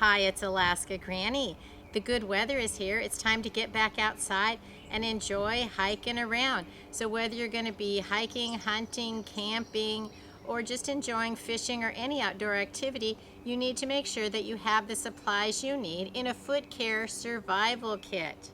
Hi, it's Alaska Granny. The good weather is here. It's time to get back outside and enjoy hiking around. So whether you're going to be hiking, hunting, camping, or just enjoying fishing or any outdoor activity, you need to make sure that you have the supplies you need in a foot care survival kit.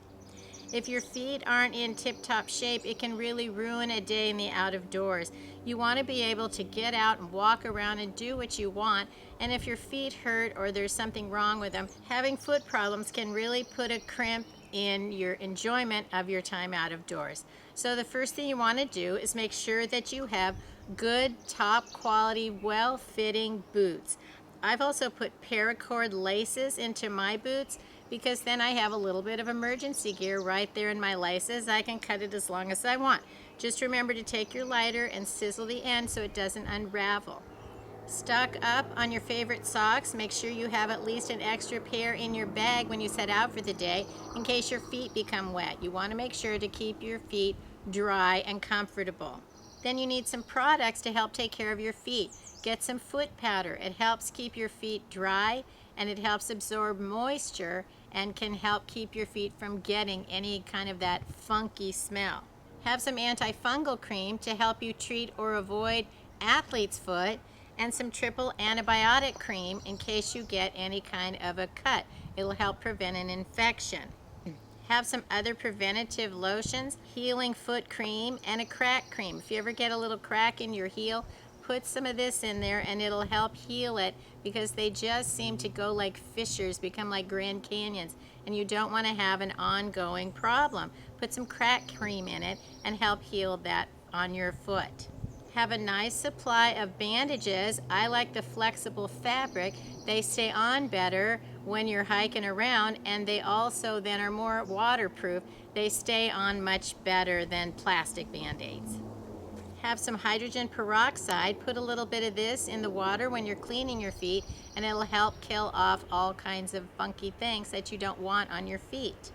If your feet aren't in tip-top shape, it can really ruin a day in the out of doors. You want to be able to get out and walk around and do what you want. And if your feet hurt or there's something wrong with them, having foot problems can really put a crimp in your enjoyment of your time out of doors. So the first thing you want to do is make sure that you have good, top quality, well-fitting boots. I've also put paracord laces into my boots because then I have a little bit of emergency gear right there in my laces. I can cut it as long as I want. Just remember to take your lighter and sizzle the end so it doesn't unravel. Stock up on your favorite socks. Make sure you have at least an extra pair in your bag when you set out for the day in case your feet become wet. You want to make sure to keep your feet dry and comfortable. Then you need some products to help take care of your feet. Get some foot powder. It helps keep your feet dry and it helps absorb moisture and can help keep your feet from getting any kind of that funky smell. Have some antifungal cream to help you treat or avoid athlete's foot, and some triple antibiotic cream in case you get any kind of a cut. It'll help prevent an infection. Have some other preventative lotions, healing foot cream, and a crack cream. If you ever get a little crack in your heel, put some of this in there and it'll help heal it, because they just seem to go like fissures, become like Grand Canyons, and you don't want to have an ongoing problem. Put some crack cream in it and help heal that on your foot. Have a nice supply of bandages. I like the flexible fabric. They stay on better when you're hiking around, and they also then are more waterproof. They stay on much better than plastic band-aids. Have some hydrogen peroxide. Put a little bit of this in the water when you're cleaning your feet, and it'll help kill off all kinds of funky things that you don't want on your feet.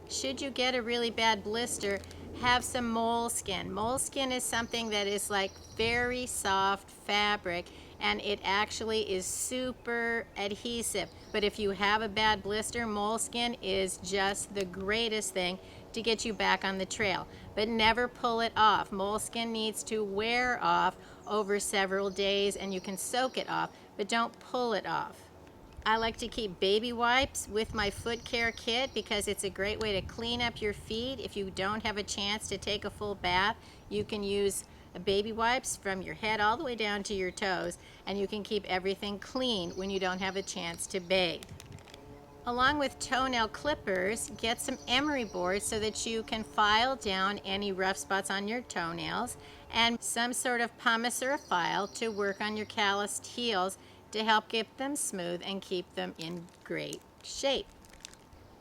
Should you get a really bad blister, have some moleskin. Moleskin is something that is like very soft fabric, and it actually is super adhesive. But if you have a bad blister, moleskin is just the greatest thing to get you back on the trail. But never pull it off. Moleskin needs to wear off over several days, and you can soak it off, but don't pull it off. I like to keep baby wipes with my foot care kit because it's a great way to clean up your feet. If you don't have a chance to take a full bath, you can use baby wipes from your head all the way down to your toes, and you can keep everything clean when you don't have a chance to bathe. Along with toenail clippers, get some emery boards so that you can file down any rough spots on your toenails, and some sort of pumice or a file to work on your calloused heels to help get them smooth and keep them in great shape.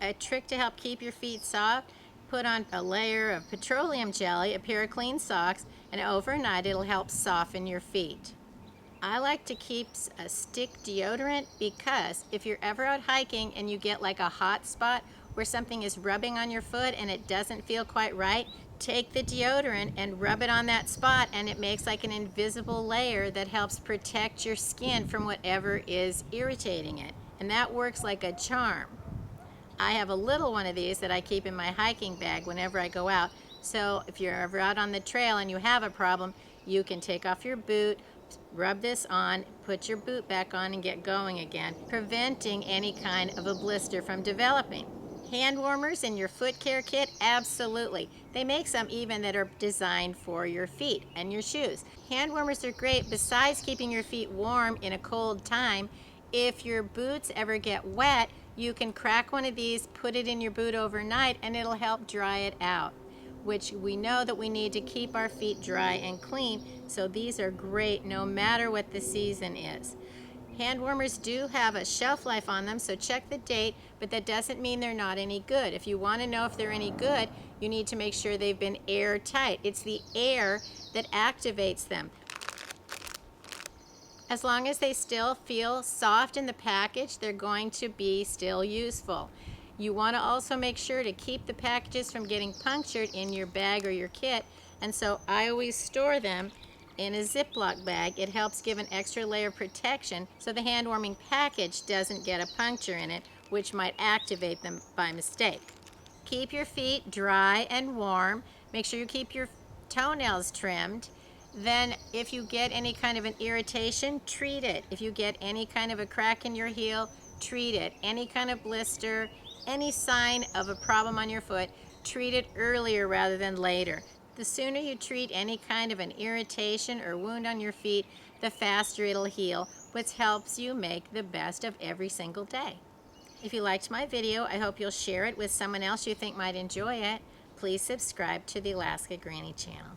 A trick to help keep your feet soft: put on a layer of petroleum jelly, a pair of clean socks, and overnight it'll help soften your feet. I like to keep a stick deodorant because if you're ever out hiking and you get like a hot spot where something is rubbing on your foot and it doesn't feel quite right, take the deodorant and rub it on that spot, and it makes like an invisible layer that helps protect your skin from whatever is irritating it. And that works like a charm. I have a little one of these that I keep in my hiking bag whenever I go out. So if you're ever out on the trail and you have a problem, you can take off your boot, rub this on, put your boot back on, and get going again, preventing any kind of a blister from developing. Hand warmers in your foot care kit? Absolutely. They make some even that are designed for your feet and your shoes. Hand warmers are great besides keeping your feet warm in a cold time. If your boots ever get wet, you can crack one of these, put it in your boot overnight, and it'll help dry it out, which we know that we need to keep our feet dry and clean, so these are great no matter what the season is. Hand warmers do have a shelf life on them, so check the date, but that doesn't mean they're not any good. If you want to know if they're any good, you need to make sure they've been airtight. It's the air that activates them. As long as they still feel soft in the package, they're going to be still useful. You want to also make sure to keep the packages from getting punctured in your bag or your kit, and so I always store them in a Ziploc bag. It helps give an extra layer of protection so the hand warming package doesn't get a puncture in it, which might activate them by mistake. Keep your feet dry and warm. Make sure you keep your toenails trimmed. Then if you get any kind of an irritation, treat it. If you get any kind of a crack in your heel, treat it. Any kind of blister, any sign of a problem on your foot, treat it earlier rather than later. The sooner you treat any kind of an irritation or wound on your feet, the faster it'll heal, which helps you make the best of every single day. If you liked my video, I hope you'll share it with someone else you think might enjoy it. Please subscribe to the Alaska Granny channel.